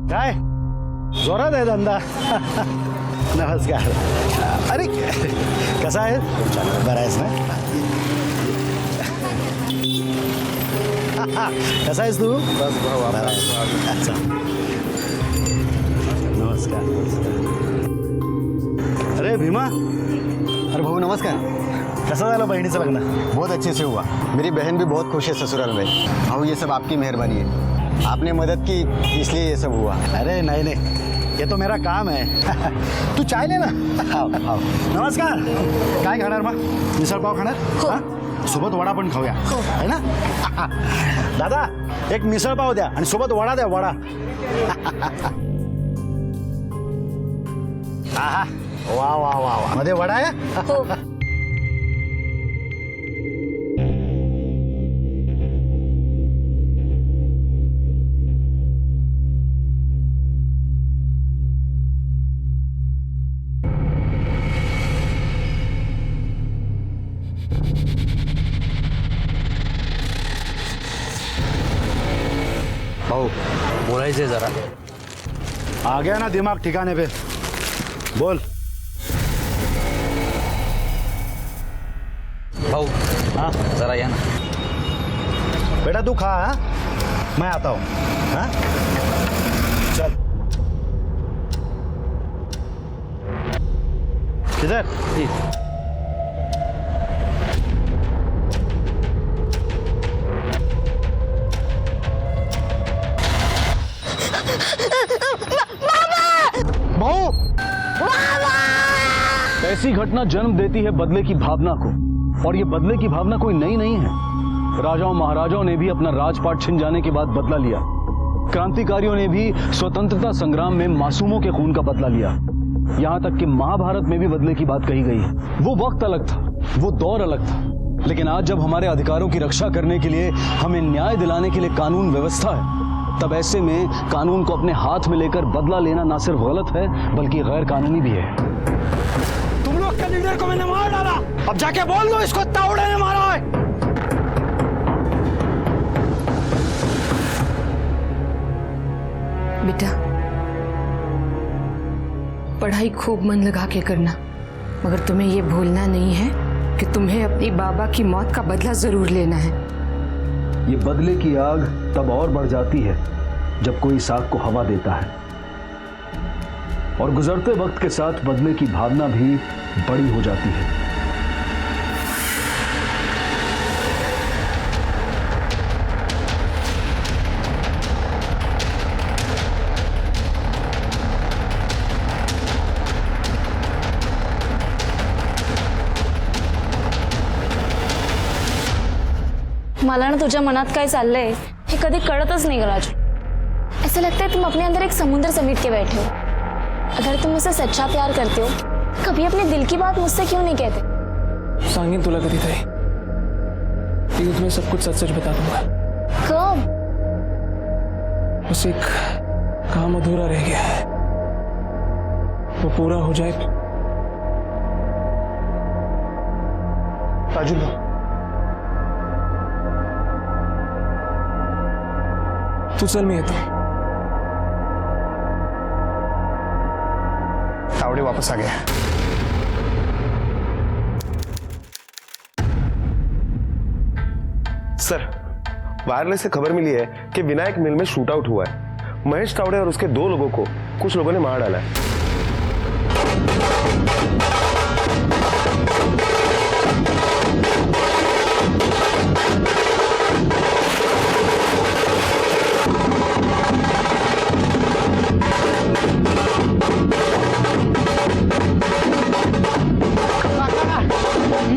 काय जोरात आहे धंदा. नमस्कार. अरे कसा आहे? बरा आहेस ना? कसा आहेस तू? बस भाऊ अच्छा. नमस्कार. अरे भीमा. अरे भाऊ नमस्कार. कसं झालं बहिणीचं लग्न? बहुत अच्छे से हुआ. मेरी बहन भी बहुत खुश है ससुराल में. भाऊ ये सब आपकी मेहरबानी है. आपने मदद की इसलिए ये सब हुआ. अरे नहीं नहीं, ये तो मेरा काम है. तू चाय ले ना. हाँ हाँ. नमस्कार. काय खाणार मग? मिसळ पाव खाणार? हां? सोबत वडा पण खाऊया है ना. दादा एक मिसळ पाव द्या आणि सोबत वडा द्या. वडा. आहा वा वा वा वा. मध्ये वडा आहे. हो. भाऊ बोलायचंय जरा. आ गया ना दिमाग ठिकाने पे. बोल. भाऊ हाँ जरा या ना. बेटा तू खा. हाँ मैं आता हूँ. हाँ चल. किधर? भाऊ ऐसी घटना जन्म देती है बदले की भावना को, और ये बदले की भावना कोई नई नहीं है. राजाओं महाराजाओं ने भी अपना राजपाट छिन जाने के बाद बदला लिया. क्रांतिकारियों ने भी स्वतंत्रता संग्राम में मासूमों के खून का बदला लिया. यहाँ तक कि महाभारत में भी बदले की बात कही गई है. वो वक्त अलग था, वो दौर अलग था, लेकिन आज जब हमारे अधिकारों की रक्षा करने के लिए, हमें न्याय दिलाने के लिए कानून व्यवस्था है, तब ऐसे में कानून को अपने हाथ में लेकर बदला लेना ना सिर्फ गलत है बल्कि गैर कानूनी भी है. तुम लोग के लीडर को मैंने मार डाला. अब जाके बोल दो इसको तावड़े ने मारा है. बेटा पढ़ाई खूब मन लगा के करना, मगर तुम्हें ये भूलना नहीं है कि तुम्हें अपनी बाबा की मौत का बदला जरूर लेना है. ये बदले की आग तब और बढ़ जाती है जब कोई इस आग को हवा देता है, और गुजरते वक्त के साथ बदले की भावना भी बड़ी हो जाती है. मला ना तुझ्या मनात काय चाललंय हे कधी कळतच नाही राजू. ऐसा लगता है तुम अपने अंदर एक समुद्र समेट के बैठे हो. अगर तुम मुझसे सच्चा प्यार करते हो, कभी अपने दिल की बात मुझसे क्यों नहीं कहते? सांगेन तुला कधीतरी. लेकिन तुम्हें सब कुछ सच सच बता दूंगा. कब? बस एक काम अधूरा रह गया है, वो पूरा हो जाए. राजू तू चल, मी येतो. तावड़े वापस आ गया. सर, वायरलेस से खबर मिली है कि विनायक मिल में शूट आउट हुआ है. महेश तावड़े और उसके 2 लोगों को कुछ लोगों ने मार डाला है.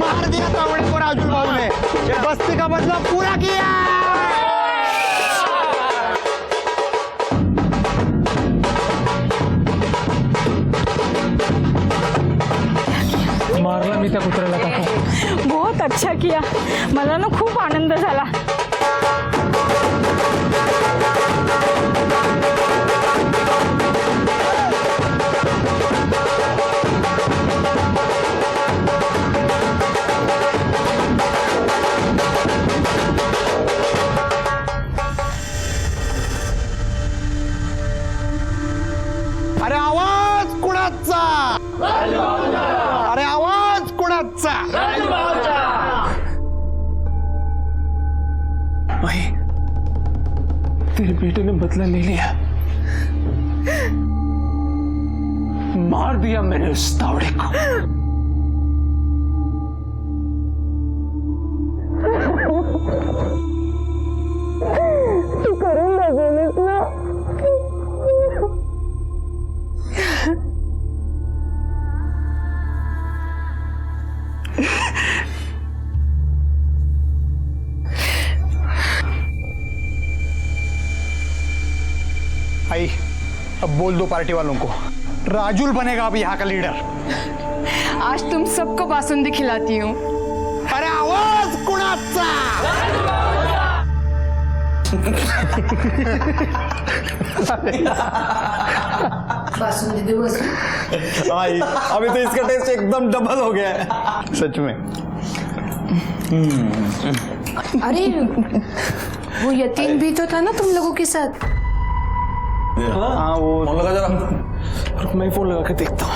मार दिया तावड़े को राजू बाबू ने. बस्ती का बदला पूरा किया. मारला मी त्या कुत्र्याला काका. बहुत अच्छा किया. मला ना खूप आनंद झाला. कुणाचा? अरे आवाज कुणाचा? भाई तेरे बेटे ने बदला ले लिया, मार दिया मैंने उस तावड़े को। आई, अब बोल दो पार्टी वालों को, राजुल बनेगा अब यहाँ का लीडर। आज तुम सबको बासुंदी खिलाती हूँ। अरे आवाज कुणाचा? बासुंदी दो आई अभी तो इसका टेस्ट एकदम डबल हो गया है सच में। अरे वो यतीम भी तो था ना तुम लोगों के साथ। हाँ वो फोन लगा जरा, रुक मैं फोन लगा के देखता हूँ।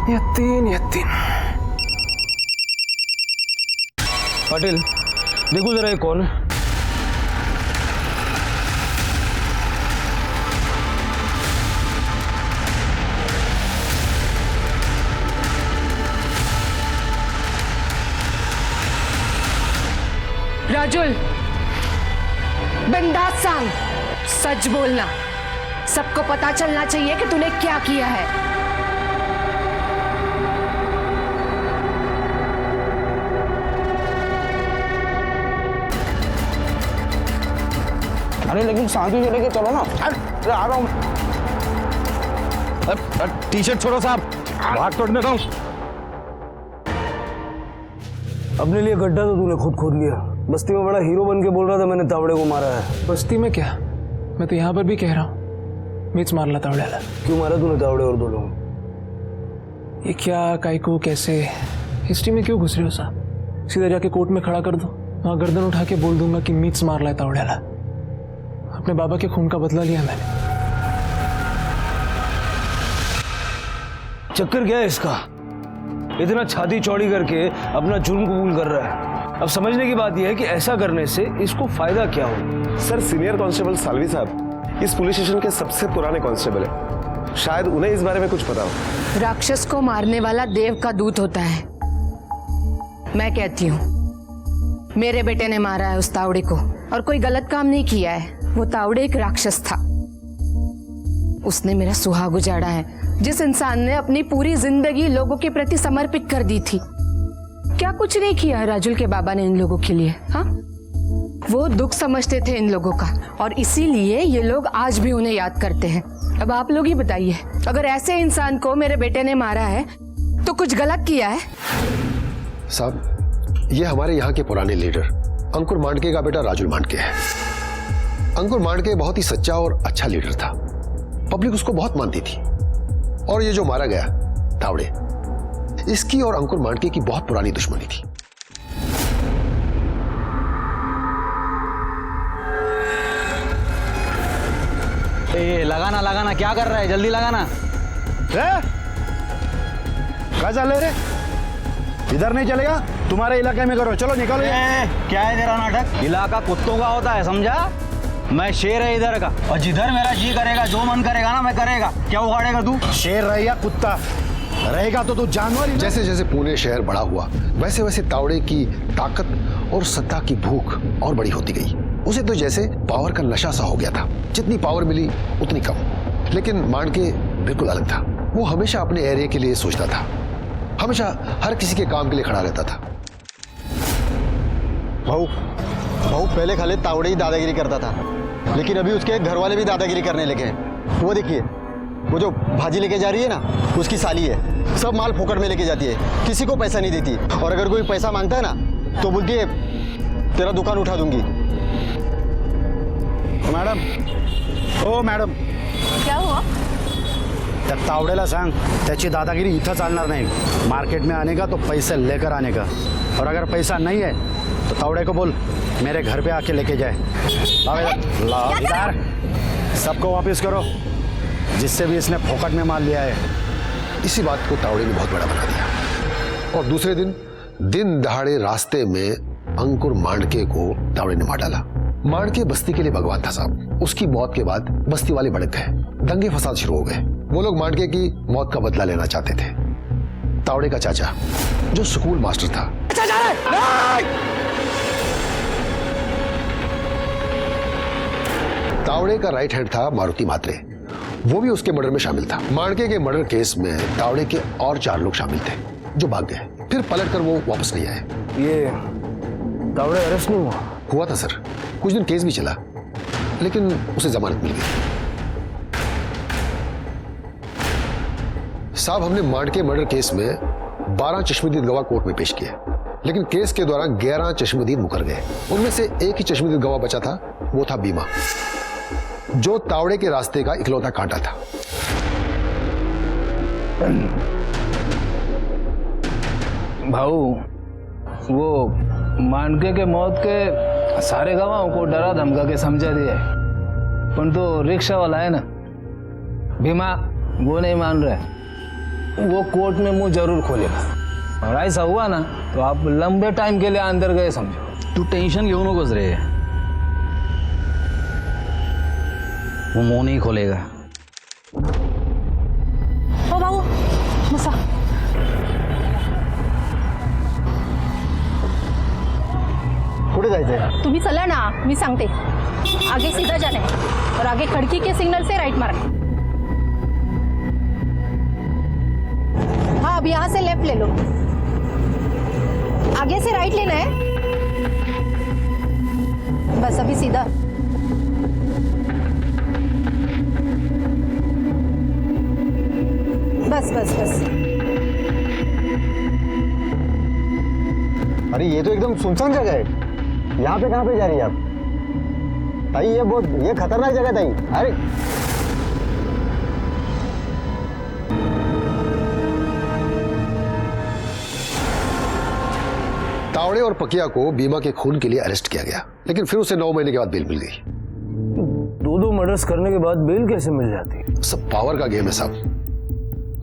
यतीन पाटिल देखो जरा ये कौन है? राजुल, बिंदास सांग, सच बोलना। सबको पता चलना चाहिए कि तूने क्या किया है। अरे लेकिन शांति से लेके चलो ना। अरे आ रहा हूँ। टी शर्ट छोड़ो साहब, भाग तोड़ने दो। अपने लिए गड्ढा तो तूने खुद खोद लिया। बस्ती में बड़ा हीरो बन के बोल रहा था मैंने तावड़े को मारा है। बस्ती में क्या, मैं तो यहाँ पर भी कह रहा हूँ मीच मार ला तावड़े वाला। क्यों मारा तूने तावड़े और दो लोग? ये क्या, काय को, कैसे, हिस्ट्री में क्यों घुस रहे हो साहब? सीधा जाके कोर्ट में खड़ा कर दो, वहाँ गर्दन उठा के बोल दूंगा कि मीच मार ला तावड़े वाला। अपने बाबा के खून का बदला लिया मैंने। चक्कर क्या है इसका? इतना छाती चौड़ी करके अपना जुर्म कबूल कर रहा है। अब समझने की बात यह है कि ऐसा करने से इसको फायदा क्या हो। सर सीनियर कांस्टेबल सालवी साहब इस पुलिस स्टेशन के सबसे पुराने कांस्टेबल है, शायद उन्हें इस बारे में कुछ पता हो। राक्षस को मारने वाला देव का दूत होता है। मैं कहती हूँ मेरे बेटे ने मारा है उस तावड़े को, और कोई गलत काम नहीं किया है। वो तावड़े एक राक्षस था, उसने मेरा सुहाग उजाड़ा है। जिस इंसान ने अपनी पूरी जिंदगी लोगों के प्रति समर्पित कर दी थी। क्या कुछ नहीं किया राजुल के बाबा ने इन लोगों के लिए? हाँ, वो दुख समझते थे इन लोगों का, और इसीलिए ये लोग आज भी उन्हें याद करते हैं। अब आप लोग ही बताइए, अगर ऐसे इंसान को मेरे बेटे ने मारा है तो कुछ गलत किया है? साहब, ये हमारे यहाँ के पुराने लीडर अंकुर मांडके का बेटा राजुल मांडके है। अंकुर मांडके बहुत ही सच्चा और अच्छा लीडर था, पब्लिक उसको बहुत मानती थी। और ये जो मारा गया तावड़े, इसकी और अंकुर मांडके की बहुत पुरानी दुश्मनी थी। ए, लगाना क्या कर रहा है? जल्दी लगाना। क्या चल रहे? इधर नहीं चलेगा, तुम्हारे इलाके में करो। चलो निकलो। क्या है तेरा नाटक? इलाका कुत्तों का होता है, समझा? मैं शेर है इधर का, और जिधर मेरा जी करेगा, जो मन करेगा ना मैं करेगा। क्या उखाड़ेगा तू? शेर रहेगा, कुत्ता रहेगा तो तू जानवर ही। जैसे जैसे पुणे शहर बड़ा हुआ, वैसे वैसे तावड़े की ताकत और सत्ता की भूख और बड़ी होती गई। उसे तो जैसे पावर का नशा सा हो गया था। जितनी पावर मिली उतनी कम। लेकिन मांडके बिल्कुल अलग था। वो हमेशा अपने एरिया के लिए सोचता था, हमेशा हर किसी के काम के लिए खड़ा रहता था। भाऊ पहले खाली तावड़े ही दादागिरी करता था, लेकिन अभी उसके घर वाले भी दादागिरी करने लगे हैं। वो देखिए, वो जो भाजी लेके जा रही है ना, उसकी साली है। सब माल फोकट में लेके जाती है, किसी को पैसा नहीं देती। और अगर कोई पैसा मांगता है ना तो बोलती है तेरा दुकान उठा दूंगी। ओ मॅडम, क्या हुआ? त्या तावडेला सांग त्याची दादागिरी इथं चालणार नाही। मार्केट में आने का तो पैसे लेकर आने का, और अगर पैसा नहीं है तो तावड़े को बोल मेरे घर पे आके लेके जाए। लाओ इधर, सबको वापस करो, जिससे भी इसने फोकट में मार लिया है। इसी बात को तावड़े ने बहुत बड़ा बना दिया और दूसरे दिन दहाड़े रास्ते में अंकुर मांडके को तावड़े ने मार डाला। मांडके बस्ती के लिए भगवान था साहब। उसकी मौत के बाद बस्ती वाले भड़क गए, दंगे फसाद शुरू हो गए। वो लोग मांडके की मौत का बदला लेना चाहते थे। तावड़े का चाचा जो स्कूल मास्टर था, तावड़े का राइट हैंड था मारुति मात्रे, वो भी उसके मर्डर में शामिल था। मांडके के मर्डर केस में तावड़े के और 4 लोग शामिल थे जो भाग गए, फिर पलटकर वो वापस नहीं आए। ये तावड़े अरेस्ट नहीं हुआ था सर, कुछ दिन केस भी चला, लेकिन उसे जमानत मिल गई। साहब, हमने मांडके मर्डर केस में 12 चश्मदीद गवाह कोर्ट में पेश किए, लेकिन केस के दौरान 11 चश्मदीद मुकर गए। उनमें से एक ही चश्मदीद गवाह बचा था, वो था बीमा, जो तावड़े के रास्ते का इकलौता कांटा था। भाऊ, वो मांडके के मौत के सारे गवाहों को डरा धमका के समझा दिया है, पर तो रिक्शा वाला है ना भीमा, वो नहीं मान रहा। वो कोर्ट में मुंह जरूर खोलेगा, और ऐसा हुआ ना तो आप लंबे टाइम के लिए अंदर गए समझो। तू टेंशन घेऊ नकोस रे, वो मुंह नहीं खोलेगा। हो भाऊ बसा. कुठे जायचंय? तुम्ही चला ना, मी सांगते. आगे सीधा जाना है और आगे खड़की के सिग्नल से राइट मारना है. हाँ, अब यहाँ से लेफ्ट ले लो. आगे से राइट लेना है. बस अभी सीधा. बस बस बस. अरे ये तो एकदम सुनसान जगह है. यहाँ पे कहाँ पे जा रही है आप? ताई ये खतरनाक जगह ताई. अरे तावड़े और पकिया को बीमा के खून के लिए अरेस्ट किया गया, लेकिन फिर उसे 9 महीने के बाद बेल मिल गई. 2 मर्डर्स करने के बाद बेल कैसे मिल जाती? सब पावर का गेम है साहब.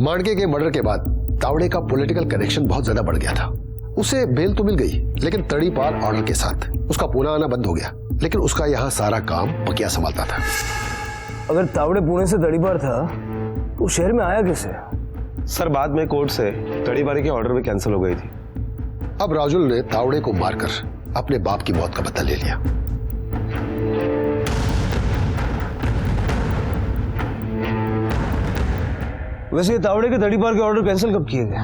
मांडके के मर्डर के बाद तावड़े का पॉलिटिकल कनेक्शन बहुत ज्यादा बढ़ गया था. उसे बेल तो मिल गई, लेकिन तड़ीपार ऑर्डर के साथ. उसका पुणे आना बंद हो गया, लेकिन उसका यहाँ सारा काम पकिया संभालता था. अगर तावड़े पुणे से तड़ीपार था तो शहर में आया कैसे? सर बाद में कोर्ट से तड़ीपारी की ऑर्डर भी कैंसिल हो गई थी. अब राजुल ने तावड़े को मारकर अपने बाप की मौत का बदला ले लिया. वैसे ये तावड़े के तड़ीपार के ऑर्डर कैंसिल कब किए गए?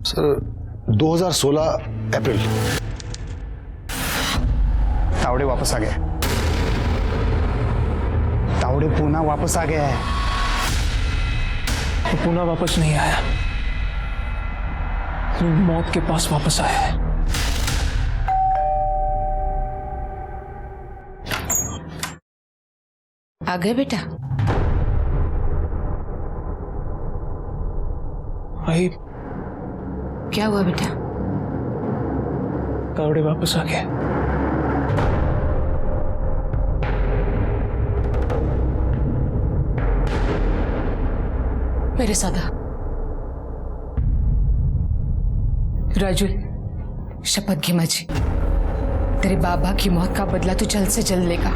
सर 2016 अप्रैल. तावड़े वापस आ गए. तावड़े पूना वापस आ गया है. तो पूना वापस नहीं आया, तो मौत के पास वापस आया है. आ गए बेटा? भाई क्या हुआ बेटा? तावड़े वापस आ गया. मेरे साथ आ. राजुल, शपथ घी माझी, तेरे बाबा की मौत का बदला तू जल्द से जल्द लेगा.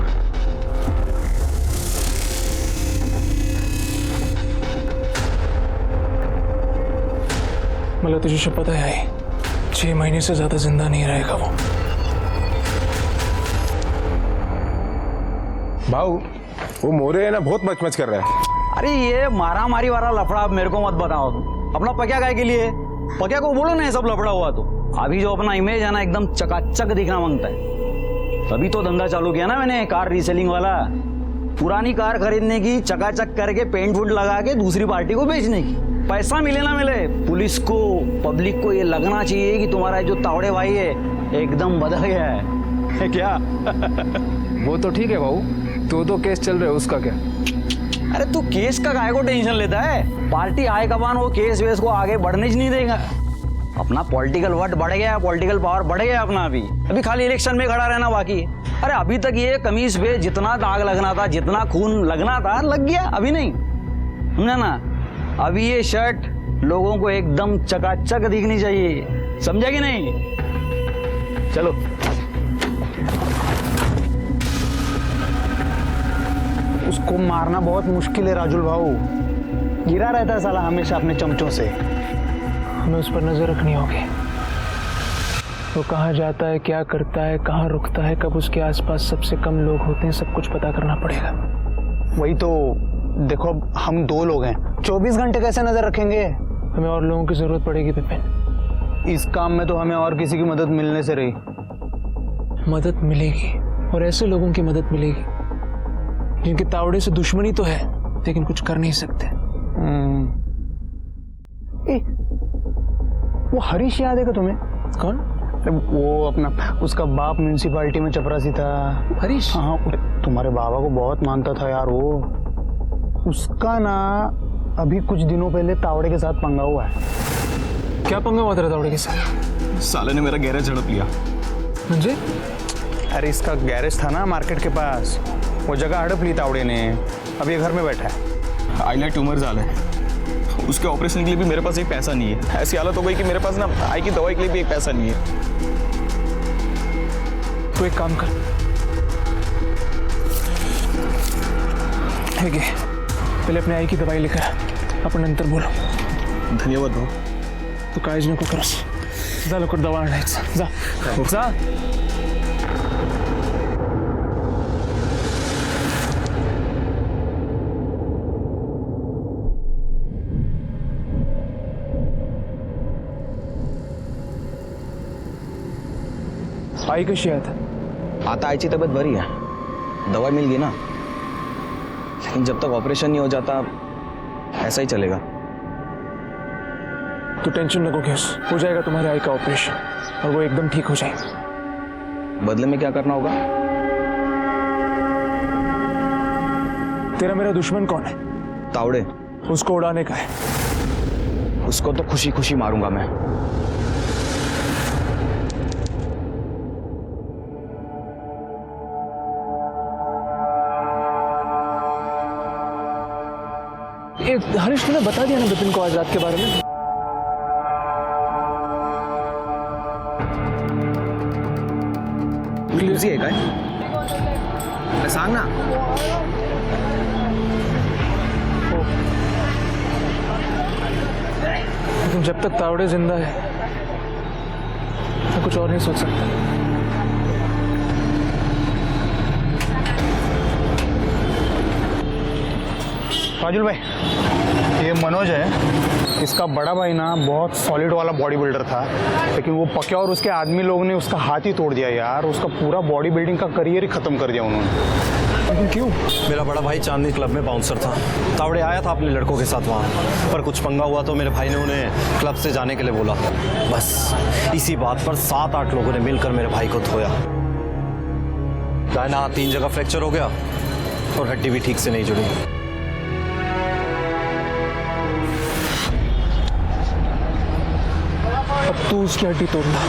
मला तुझी शपथ आहे आई, 6 महीने से ज्यादा जिंदा नहीं रहेगा वो. भाऊ वो मोरे है ना बहुत मचमच कर रहा है. अरे ये मारा मारी वाला लफड़ा अब मेरे को मत बताओ. तुम अपना पकिया काय के लिए? पकिया को बोलो ना ये सब लफड़ा हुआ तो. अभी जो अपना इमेज है ना एकदम चकाचक दिखना मांगता है. तभी तो धंधा चालू किया ना मैंने, कार रीसेलिंग वाला. पुरानी कार खरीदने की, चकाचक करके पेंट फूट लगा के दूसरी पार्टी को बेचने की. पैसा मिले ना मिले, पुलिस को, पब्लिक को ये लगना चाहिए कि तुम्हारा जो तावड़े भाई है एकदम बदल गया है क्या? वो तो ठीक है भाऊ, तो केस चल रहे उसका क्या? अरे तू केस का काहे को टेंशन लेता है? पार्टी हाई कमान वो केस वेस को आगे बढ़ने ही नहीं देगा. अपना पॉलिटिकल वट बढ़ गया, पॉलिटिकल पावर बढ़ गया अपना। अभी खाली इलेक्शन में खड़ा रहना बाकी। अरे अभी तक ये कमीज पे जितना दाग लगना था, जितना खून लगना था, लग गया। अभी नहीं, समझा ना? अभी ये शर्ट लोगों को एकदम चकाचक दिखनी चाहिए, समझा कि नहीं? चलो। उसको मारना बहुत मुश्किल है राजुल भाऊ, गिरा रहता है साला हमेशा अपने चमचों से। हमें उस पर नजर रखनी होगी। वो कहाँ जाता है, क्या करता है, कहाँ रुकता है, कब उसके आसपास सबसे कम लोग होते हैं, सब कुछ पता करना पड़ेगा। वही तो, देखो हम 2 लोग हैं, 24 घंटे कैसे नजर रखेंगे? हमें और लोगों की जरूरत पड़ेगी विपिन। इस काम में तो हमें और किसी की मदद मिलने से रही। मदद मिलेगी, और ऐसे लोगों की मदद मिलेगी जिनके तावड़े से दुश्मनी तो है लेकिन कुछ कर नहीं सकते। वो हरीश याद है क्या तुम्हें? कौन? वो अपना, उसका बाप म्यूनिसिपालिटी में चपरासी था। हरीश? हाँ, तुम्हारे बाबा को बहुत मानता था यार वो। उसका ना अभी कुछ दिनों पहले तावड़े के साथ पंगा हुआ है। क्या पंगा हुआ तेरा तावड़े के साथ? साले ने मेरा गैरेज झड़प लिया। मुझे? अरे इसका गैरेज था ना मार्केट के पास, वो जगह हड़प ली तावड़े ने। अब ये घर में बैठा है। आईला ट्यूमर जाल है, उसके ऑपरेशन के लिए भी मेरे पास एक पैसा नहीं है। ऐसी हालत हो गई कि मेरे पास ना आई की दवाई के लिए भी एक पैसा नहीं है। तो एक काम कर, पहले अपने आई की दवाई लेकर अपन नंतर बोलो। धन्यवाद भाऊ. तू काळजी नको करूस. जा लवकर दवा आणायचं. जा जा. आई कशी आहे आता? आईची तबीयत बरी है, दवा मिल गई ना, लेकिन जब तक ऑपरेशन नहीं हो जाता ऐसा ही चलेगा. तू टेंशन नको घेस, हो जाएगा तुम्हारे आई का ऑपरेशन और वो एकदम ठीक हो जाएगी. बदले में क्या करना होगा? तेरा मेरा दुश्मन कौन है? तावड़े. उसको उड़ाने का है. उसको तो खुशी खुशी मारूंगा मैं. हरीश तूने बता दिया ना विपिन को आज रात के बारे में? बिझी आहे काय? सांग ना. लेकिन जब तक तावड़े जिंदा है तो कुछ और नहीं सोच सकता. राजुल भाई, ये मनोज है, इसका बड़ा भाई ना बहुत सॉलिड वाला बॉडी बिल्डर था, लेकिन वो पक्या और उसके आदमी लोग ने उसका हाथ ही तोड़ दिया यार. उसका पूरा बॉडी बिल्डिंग का करियर ही खत्म कर दिया उन्होंने. लेकिन क्यों? मेरा बड़ा भाई चांदनी क्लब में बाउंसर था. तावड़े आया था अपने लड़कों के साथ वहाँ, पर कुछ पंगा हुआ तो मेरे भाई ने उन्हें क्लब से जाने के लिए बोला. बस इसी बात पर 7-8 लोगों ने मिलकर मेरे भाई को धोया. दाहिना हाथ 3 जगह फ्रैक्चर हो गया और हड्डी भी ठीक से नहीं जुड़ी. अब तू उसकी हड्डी तोड़ना.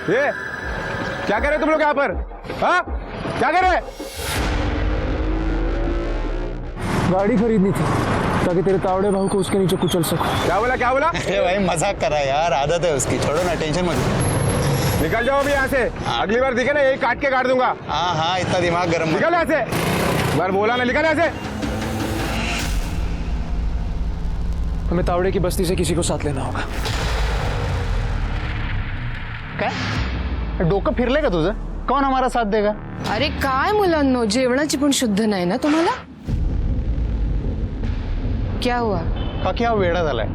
ये क्या कर रहे तुम लोग यहाँ पर? हाँ, क्या कर रहे? गाड़ी खरीदनी थी ताकि तेरे तावड़े भाव को उसके नीचे कुचल सको. क्या बोला? अरे भाई मजाक कर रहा है यार, आदत है उसकी, छोड़ो ना, टेंशन मत. निकल जाओ अभी यहाँ से। अगली बार दिखे ना यही काट के काट दूंगा। हाँ हाँ, इतना दिमाग गर्म मत। निकल यहाँ से, एक बार बोला ना, निकल यहाँ से। हमें तावड़े की बस्ती से किसी को साथ लेना होगा। काय डोकं फिरले का तुझं? कौन हमारा साथ देगा? अरे काय मुलांनो, जेवणाची पण शुद्ध नाही ना तुम्हाला? क्या हुआ? का क्या वेड़ा झालाय?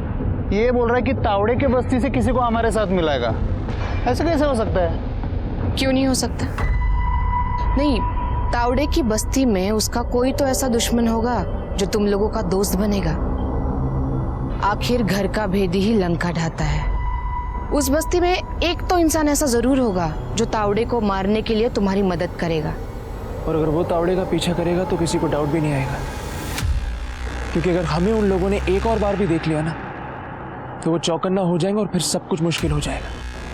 ये बोल रहा है कि तावड़े की बस्ती से किसी को हमारे साथ मिलाएगा। ऐसे कैसे हो सकता है? क्यों नहीं हो सकता? नहीं, तावड़े की बस्ती में उसका कोई तो ऐसा दुश्मन होगा जो तुम लोगों का दोस्त बनेगा। आखिर घर का भेदी ही लंका ढाता है। उस बस्ती में एक तो इंसान ऐसा जरूर होगा जो तावड़े को मारने के लिए तुम्हारी मदद करेगा। और अगर वो तावड़े का पीछा करेगा तो किसी को डाउट भी नहीं आएगा, क्योंकि अगर हमें उन लोगों ने एक और बार भी देख लिया ना तो वो चौकन्ना हो जाएंगे और फिर सब कुछ मुश्किल हो जाएगा।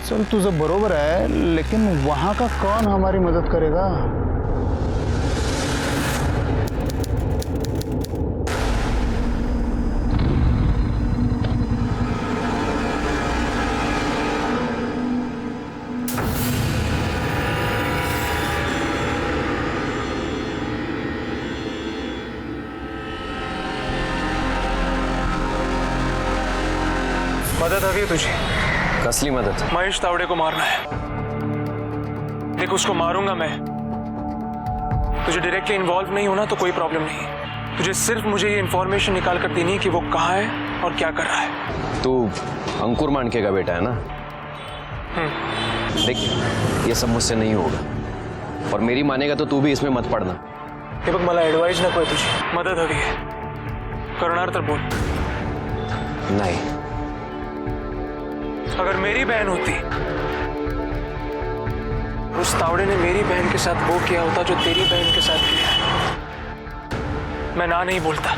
चल तुझं बरोबर है, लेकिन वहां का कौन हमारी मदद करेगा? मदद हवी है तुझे? कसली मदद? महेश तावड़े को मारना है। देख, उसको मारूंगा मैं। तुझे डायरेक्टली इन्वॉल्व नहीं होना तो कोई प्रॉब्लम नहीं है। तुझे सिर्फ मुझे ये इन्फॉर्मेशन निकाल कर देनी है कि वो कहाँ है और क्या कर रहा है। तू अंकुर मानके का बेटा है ना? देख, ये सब मुझसे नहीं होगा और मेरी मानेगा तो तू भी इसमें मत पड़ना। हे बघ, मला ॲडवाइस नको आहे तुझी, मदद हवी आहे। करणार तर बोल। नहीं। अगर मेरी बहन होती, उस तावड़े ने मेरी बहन के साथ वो किया होता जो तेरी बहन के साथ किया है, मैं ना नहीं बोलता।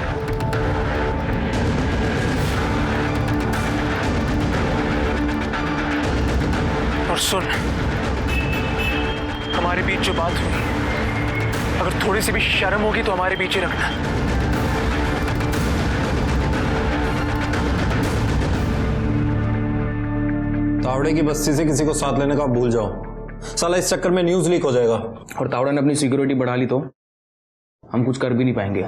और सुन, हमारे बीच जो बात हुई, अगर थोड़ी सी भी शर्म होगी तो हमारे बीच ही रखना। तावड़े की बस्ती से किसी को साथ लेने का भूल जाओ, साला इस चक्कर में न्यूज़ लीक हो जाएगा। और तावड़े ने अपनी सिक्योरिटी बढ़ा ली तो हम कुछ कर भी नहीं पाएंगे।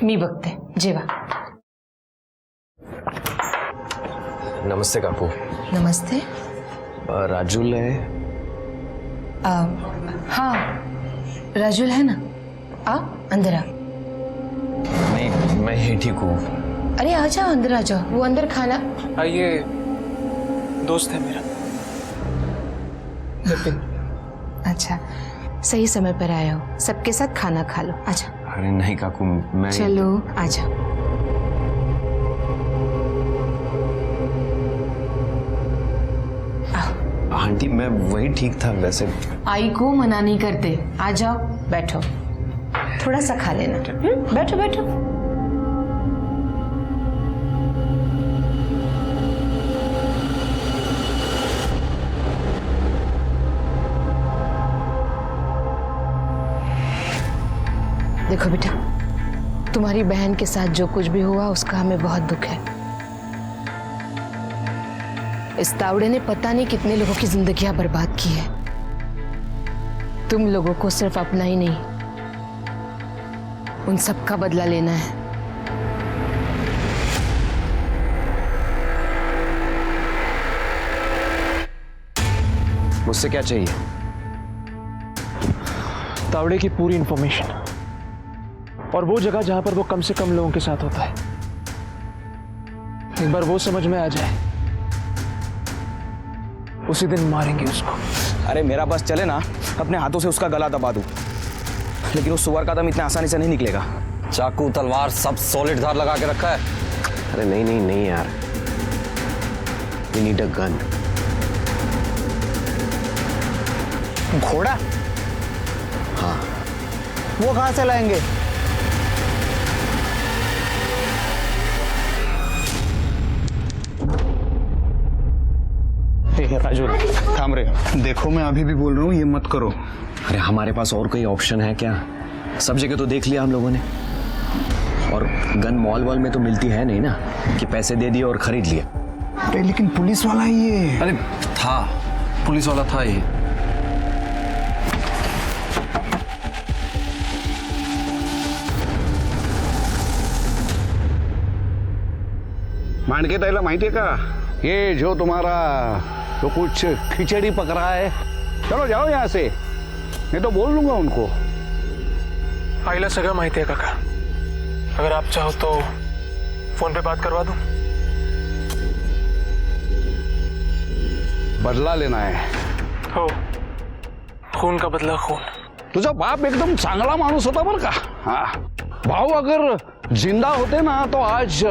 मी बघते, जेवा। नमस्ते काकू। नमस्ते। राजुल है? हाँ, राजुल है ना? आ, अंदर आ। नहीं, मैं ही ठीक हूँ। अरे आ जाओ, अंदर आ जाओ। वो अंदर खाना। ये दोस्त है मेरा विपिन। अच्छा, सही समय पर आए हो। सबके साथ खाना खा लो। आजा। अरे नहीं काकू, मैं चलो आजा। आंटी, मैं वही ठीक था वैसे। आई को मना नहीं करते। आ जाओ, बैठो, थोड़ा सा खा लेना। बैठो बैठो। देखो बेटा, तुम्हारी बहन के साथ जो कुछ भी हुआ उसका हमें बहुत दुख है। इस तावड़े ने पता नहीं कितने लोगों की जिंदगियां बर्बाद की है। तुम लोगों को सिर्फ अपना ही नहीं, उन सब का बदला लेना है। मुझसे क्या चाहिए? तावड़े की पूरी इंफॉर्मेशन और वो जगह जहां पर वो कम से कम लोगों के साथ होता है। एक बार वो समझ में आ जाए, उसी दिन मारेंगे उसको। अरे मेरा बस चले ना, अपने हाथों से उसका गला दबा दूं, लेकिन उस सुअर का दम इतना आसानी से नहीं निकलेगा। चाकू, तलवार सब सॉलिड धार लगा के रखा है। अरे नहीं नहीं नहीं यार, वी नीड अ गन। घोड़ा? हाँ। वो कहां से लाएंगे? राजू थाम रे, देखो मैं अभी भी बोल रहा हूँ, ये मत करो। अरे हमारे पास और कोई ऑप्शन है क्या? सब जगह तो देख लिया हम लोगों ने। और गन मॉल वॉल में तो मिलती है नहीं ना कि पैसे दे दिए और खरीद लिए। अरे लेकिन पुलिस वाला ही ये। अरे था, पुलिस वाला था ये। मांडके ताईला माहितीये का, ये जो तुम्हारा तो कुछ खिचड़ी पक रहा है, चलो जाओ यहाँ से, मैं तो बोल लूंगा उनको। आईला सगळं माहिती आहे काका, अगर आप चाहो तो फोन पे बात करवा दूं। बदला लेना है। हो, खून का बदला खून। तुझा बाप एकदम चांगला माणूस होता बरं का। हाँ, भाऊ अगर जिंदा होते ना तो आज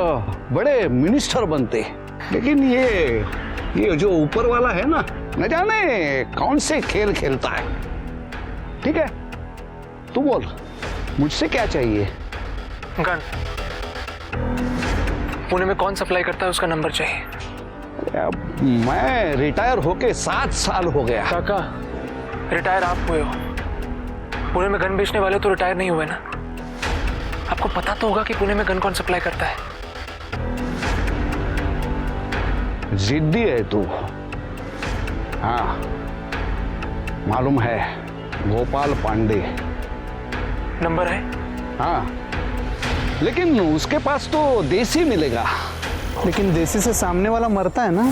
बड़े मिनिस्टर बनते, लेकिन ये जो ऊपर वाला है ना, न जाने कौन से खेल खेलता है। ठीक है, तू बोल, मुझसे क्या चाहिए? गन पुणे में कौन सप्लाई करता है उसका नंबर चाहिए। मैं रिटायर होके 7 साल हो गया। काका, रिटायर आप हुए हो, पुणे में गन बेचने वाले तो रिटायर नहीं हुए ना। आपको पता तो होगा कि पुणे में गन कौन सप्लाई करता है। जिद्दी है तू। हाँ, मालूम है, गोपाल पांडे नंबर है। हाँ, लेकिन उसके पास तो देसी मिलेगा। लेकिन देसी से सामने वाला मरता है ना।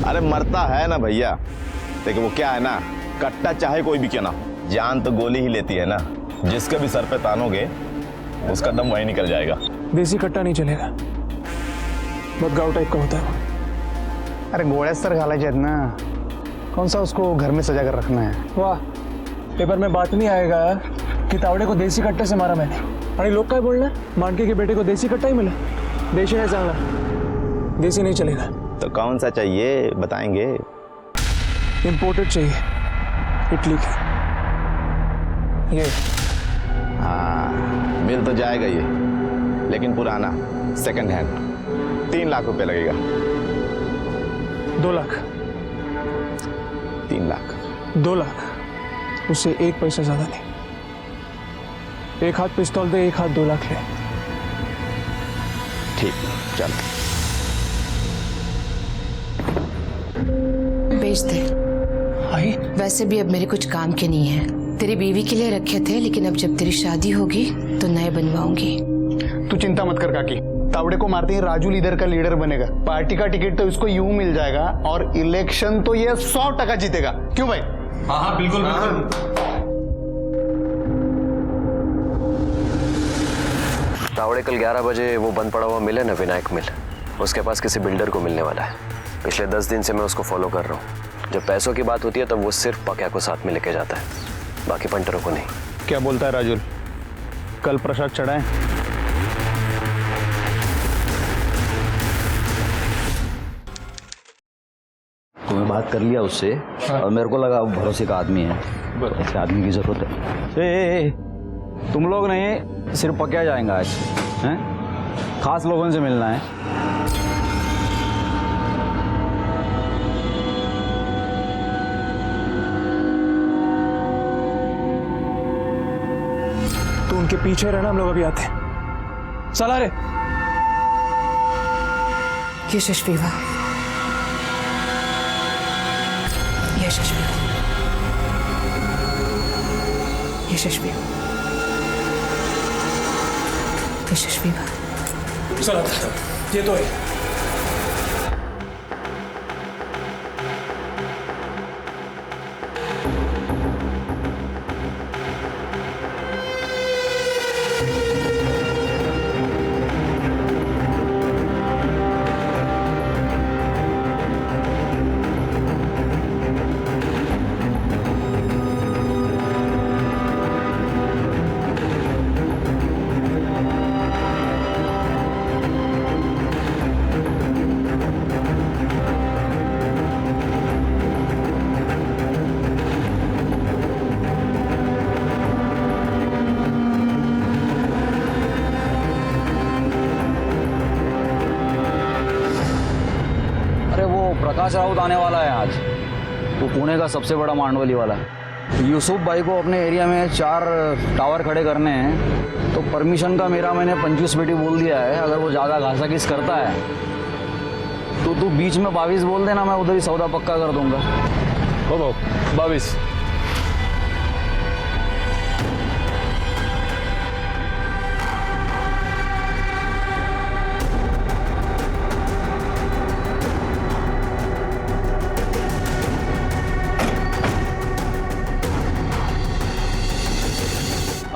अरे मरता है ना भैया, लेकिन वो क्या है ना, कट्टा चाहे कोई भी क्यों ना, जान तो गोली ही लेती है ना। जिसके भी सर पे तानोगे उसका दम वहीं निकल जाएगा। देसी कट्टा नहीं चलेगा, बहुत गाँव टाइप का होता है। अरे गोळ्याच तर घालायचे आहेत ना, कौन सा उसको घर में सजा कर रखना है। वाह, पेपर में बात नहीं आएगा कि तावड़े को देसी कट्टे से मारा मैंने, आणि लोग काय बोलना, मांडके के बेटे को देसी कट्टा ही मिला। देशी नहीं चांगला, देसी नहीं चलेगा। तो कौन सा चाहिए बताएंगे? इंपोर्टेड चाहिए, इटली की। ये हाँ, मिल तो जाएगा ये, लेकिन पुराना, सेकंड हैंड, 3 लाख रुपए लगेगा। 2 लाख। 3 लाख। 2 लाख, उससे 1 पैसा ज्यादा नहीं। एक हाथ पिस्तौल दे, 1 हाथ 2 लाख ले। ठीक, चल। बेच दे। आई, वैसे भी अब मेरे कुछ काम के नहीं है। तेरी बीवी के लिए रखे थे, लेकिन अब जब तेरी शादी होगी तो नए बनवाऊंगी। तू चिंता मत कर काकी, तावड़े को मारते ही राजू लीडर का लीडर बनेगा। पार्टी का टिकट तो इसको यूं मिल जाएगा और इलेक्शन तो ये 100% जीतेगा। क्यों भाई? हाँ हाँ बिल्कुल बिल्कुल। तावड़े कल 11 बजे वो बंद पड़ा हुआ मिल है ना, विनायक मिल, उसके पास किसी बिल्डर को मिलने वाला है। पिछले 10 दिन से मैं उसको फॉलो कर रहा हूँ। जब पैसों की बात होती है तब वो सिर्फ पक्या को साथ में लेके जाता है, बाकी पंटरों को नहीं। क्या बोलता है राजुल? कल प्रसाद चढ़ाए? तो मैं बात कर लिया उससे। हाँ। और मेरे को लगा वो भरोसे का आदमी है, ऐसे आदमी की जरूरत है। ए, तुम लोग नहीं, सिर्फ पक्या जाएंगे आज, हैं? खास लोगों से मिलना है। तो उनके पीछे रहना, हम लोग अभी आते हैं। चला रे। यशस्वी वाह, यशस्वी, यशस्वी, यशस्वी वाह। चला, ये तो है। प्रकाश राउत आने वाला है आज, वो पुणे का सबसे बड़ा मांडवली वाला है। यूसुफ भाई को अपने एरिया में 4 टावर खड़े करने हैं, तो परमिशन का मेरा मैंने 25 पेटी बोल दिया है। अगर वो ज़्यादा घासाघीस करता है तो तू बीच में 22 बोल देना, मैं उधर ही सौदा पक्का कर दूंगा। ओ भाऊ 22।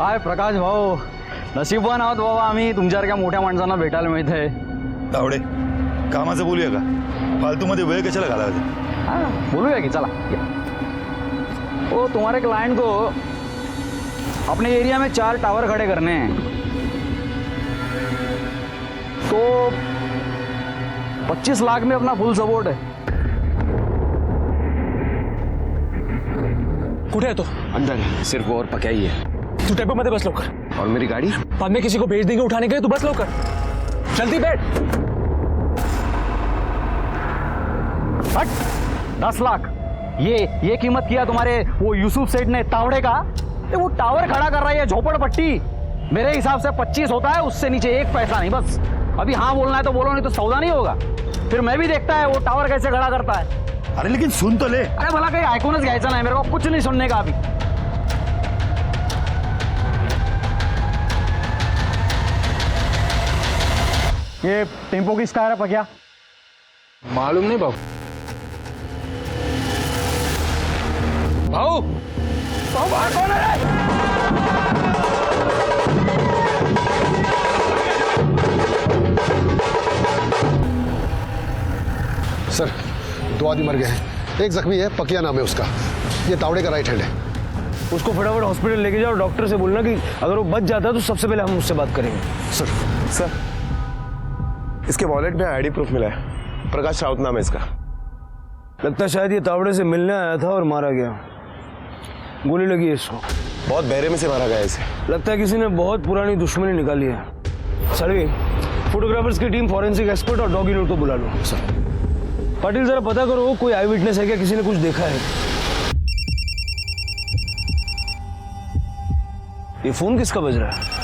काय प्रकाश भाऊ, नशीबवान आहोत बाबा आम्ही, तुमच्यासारख्या मोठ्या माणसांना भेटायला मिळतंय। तावडे, कामाचं बोलूया का? फालतूमध्ये वेळ कशाला घालायचा? हाँ बोलूया कि चला। वो तुम्हारे क्लाइंट को अपने एरिया में 4 टावर खड़े करने हैं, तो 25 लाख में अपना फुल सपोर्ट है। कुठे है तो? अंदर है, सिर्फ वो और पक्या ही है। तू टेम्पो मध्ये बस लवकर। और मेरी गाड़ी? बाद में किसी को भेज देंगे उठाने के लिए, तू बस लवकर, जल्दी बैठ। 10 लाख ये कीमत किया तुम्हारे वो यूसुफ सेठ ने तावड़े का। वो टावर खड़ा कर रहा है झोपड़पट्टी, मेरे हिसाब से 25 होता है, उससे नीचे 1 पैसा नहीं। बस अभी हाँ बोलना है तो बोलो, नहीं तो सौदा नहीं होगा। फिर मैं भी देखता है वो टावर कैसे खड़ा करता है। अरे लेकिन सुन तो ले। अरे भला कहीं आइकॉनच घ्यायचा नहीं, मेरे को कुछ नहीं सुनने का अभी। ये टेम्पो किसका है पक्या? मालूम नहीं भाऊ। भाऊ बाहर कौन है रे? सर 2 आदमी मर गए हैं, एक जख्मी है, पकिया नाम है उसका। ये तावड़े का राइट हैंड है। उसको फटाफट हॉस्पिटल लेके जाओ, डॉक्टर से बोलना कि अगर वो बच जाता है तो सबसे पहले हम उससे बात करेंगे। सर इसके वॉलेट में आईडी प्रूफ मिला है, प्रकाश राउत नाम है इसका। लगता है शायद ये तावड़े से मिलने आया था और मारा गया। गोली लगी है इसको। बहुत बहरे में से मारा गया इसे। लगता है किसी ने बहुत पुरानी दुश्मनी निकाली है। सर फोटोग्राफर्स की टीम, फॉरेंसिक एक्सपर्ट और डॉग यूनिट को बुला लो। सर पाटिल जरा पता करो कोई आई विटनेस है क्या, किसी ने कुछ देखा है? ये फोन किसका बज रहा है?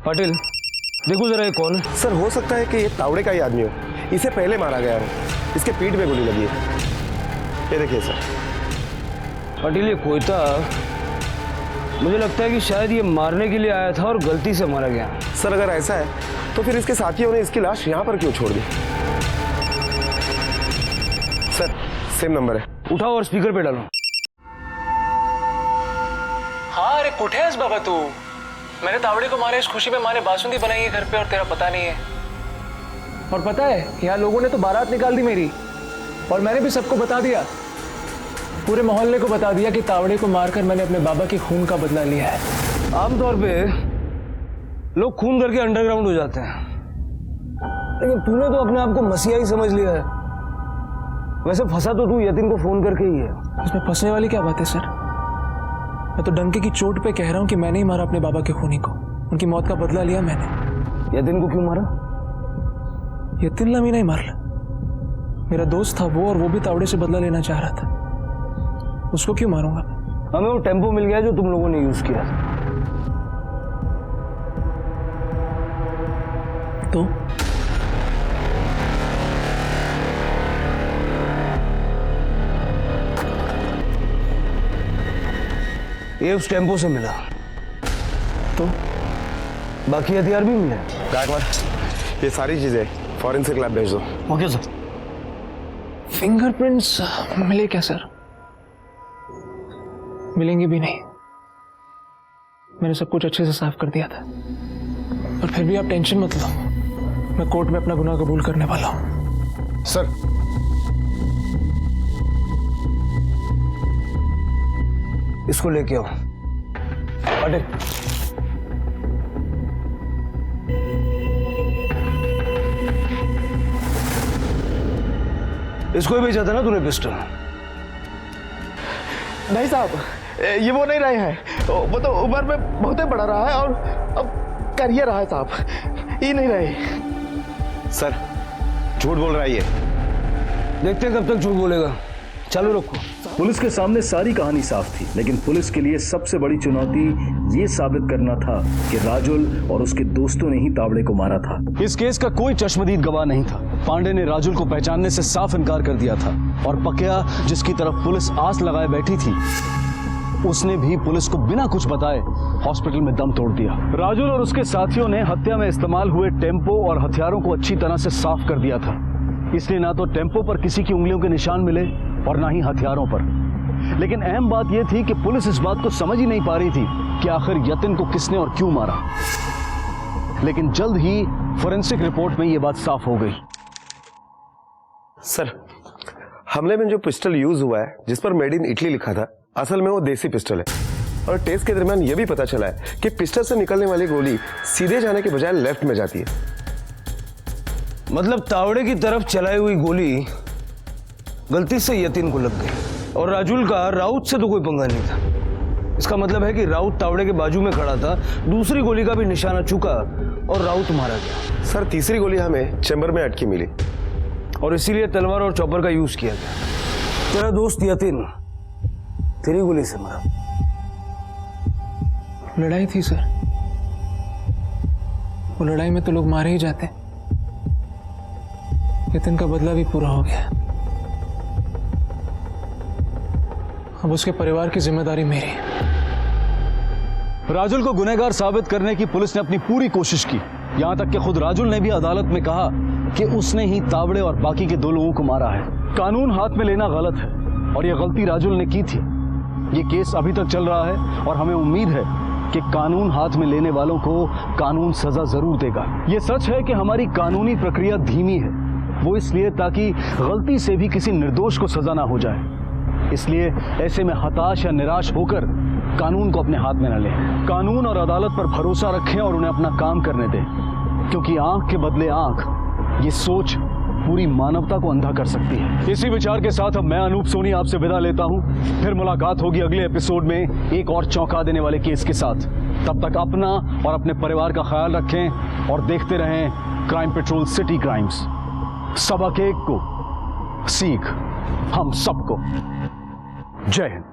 पाटिल देखो जरा ये कौन है? सर हो सकता है कि ये तावड़े का ही आदमी हो, इसे पहले मारा गया है, इसके पीठ में गोली लगी है। ये देखिए सर। पाटिल ये कोयता, मुझे लगता है कि शायद ये मारने के लिए आया था और गलती से मारा गया। सर अगर ऐसा है तो फिर इसके साथियों ने इसकी लाश यहाँ पर क्यों छोड़ दी? सर सेम नंबर है, उठाओ और स्पीकर पे डालो। हाँ अरे कुठे है बाबा तू? मैंने तावड़े को मारे इस खुशी में, माँ ने बासुंदी बनाई है घर पे और तेरा पता नहीं है। और पता है यहाँ लोगों ने तो बारात निकाल दी मेरी, और मैंने भी सबको बता दिया, पूरे मोहल्ले को बता दिया कि तावड़े को मारकर मैंने अपने बाबा के खून का बदला लिया है। आमतौर पे लोग खून करके अंडरग्राउंड हो जाते हैं, लेकिन तूने तो अपने आप को मसीहा ही समझ लिया है। वैसे फंसा तो तू यतीन को फोन करके ही है। उसमें फंसने वाली क्या बात है सर? मैं तो डंके की चोट पे कह रहा हूँ कि मैंने ही मारा अपने बाबा के खूनी को, उनकी मौत का बदला लिया मैंने। यतीन को क्यों मारा? यतीन ला मीना ही मारला, मेरा दोस्त था वो, और वो भी तावड़े से बदला लेना चाह रहा था, उसको क्यों मारूंगा? हमें वो टेम्पो मिल गया जो तुम लोगों ने यूज किया। तो ये उस टेम्पो से मिला, तो बाकी हथियार भी मिले। गायकवाड़ ये सारी चीजें फॉरेंसिक लैब भेज दो। Okay sir. फिंगरप्रिंट्स मिले क्या सर? मिलेंगे भी नहीं, मैंने सब कुछ अच्छे से साफ कर दिया था। और फिर भी आप टेंशन मत लो, मैं कोर्ट में अपना गुनाह कबूल करने वाला हूं। सर इसको लेके आओ। पाटिल इसको ही भेजा था ना तूने पिस्टल? नहीं साहब, ये वो नहीं रहे हैं, वो तो उम्र में बहुत ही बड़ा रहा है और अब कर ये रहा है साहब, ये नहीं रहे। सर झूठ बोल रहा है ये। देखते हैं कब तक झूठ बोलेगा। चालू रखो। पुलिस के सामने सारी कहानी साफ थी, लेकिन पुलिस के लिए सबसे बड़ी चुनौती ये साबित करना था कि राजुल और उसके दोस्तों ने ही तावड़े को मारा था। इस केस का कोई चश्मदीद गवाह नहीं था। पांडे ने राजुल को पहचानने से साफ इनकार कर दिया था और पकिया, जिसकी तरफ पुलिस आस लगाए बैठी थी, उसने भी पुलिस को बिना कुछ बताए हॉस्पिटल में दम तोड़ दिया। राजुल और उसके साथियों ने हत्या में इस्तेमाल हुए टेम्पो और हथियारों को अच्छी तरह से साफ कर दिया था, इसलिए ना तो टेम्पो पर किसी की उंगलियों के निशान मिले और ना ही हथियारों पर। लेकिन अहम बात यह थी कि पुलिस इस बात को समझ ही नहीं पा रही थी कि आखिर यतिन को किसने और क्यों मारा। लेकिन जल्द ही फोरेंसिक रिपोर्ट में यह बात साफ हो गई। सर, हमले में जो पिस्टल यूज हुआ है, जिस पर मेड इन इटली लिखा था, असल में वो देसी पिस्टल है। और टेस्ट के दरमियान यह भी पता चला है कि पिस्टल से निकलने वाली गोली सीधे जाने के बजाय लेफ्ट में जाती है। मतलब तावड़े की तरफ चलाई हुई गोली गलती से यतिन को लग गई और राजुल का राउत से तो कोई पंगा नहीं था। इसका मतलब है कि राउत तावड़े के बाजू में खड़ा था, दूसरी गोली का भी निशाना चुका और राउत मारा गया। सर, तीसरी गोली हमें चैम्बर में अटकी मिली और इसीलिए तलवार और चॉपर का यूज किया गया। तेरा दोस्त यतिन तेरी गोली से मरा। लड़ाई थी सर, वो लड़ाई में तो लोग मारे ही जाते। यतिन का बदला भी पूरा हो गया। अब उसके परिवार की जिम्मेदारी मेरी। राजुल को गुनहगार साबित करने की पुलिस ने अपनी पूरी कोशिश की। यहां तक कि खुद राजुल ने भी अदालत में कहा कि उसने ही तावड़े और बाकी के 2 लोगों को मारा है। कानून हाथ में लेना गलत है और यह गलती राजुल ने की थी। ये केस अभी तक चल रहा है और हमें उम्मीद है कि कानून हाथ में लेने वालों को कानून सजा जरूर देगा। ये सच है कि हमारी कानूनी प्रक्रिया धीमी है, वो इसलिए ताकि गलती से भी किसी निर्दोष को सजा ना हो जाए। इसलिए ऐसे में हताश या निराश होकर कानून को अपने हाथ में न लें। कानून और अदालत पर भरोसा रखें और उन्हें अपना काम करने दें, क्योंकि आंख के बदले आंख, ये सोच पूरी मानवता को अंधा कर सकती है। इसी विचार के साथ अब मैं अनूप सोनी आपसे विदा लेता हूं। फिर मुलाकात होगी अगले एपिसोड में एक और चौंका देने वाले केस के साथ। तब तक अपना और अपने परिवार का ख्याल रखें और देखते रहें क्राइम पेट्रोल सिटी क्राइम्स। सबक एक को, सीख हम सबको। जय हिंद।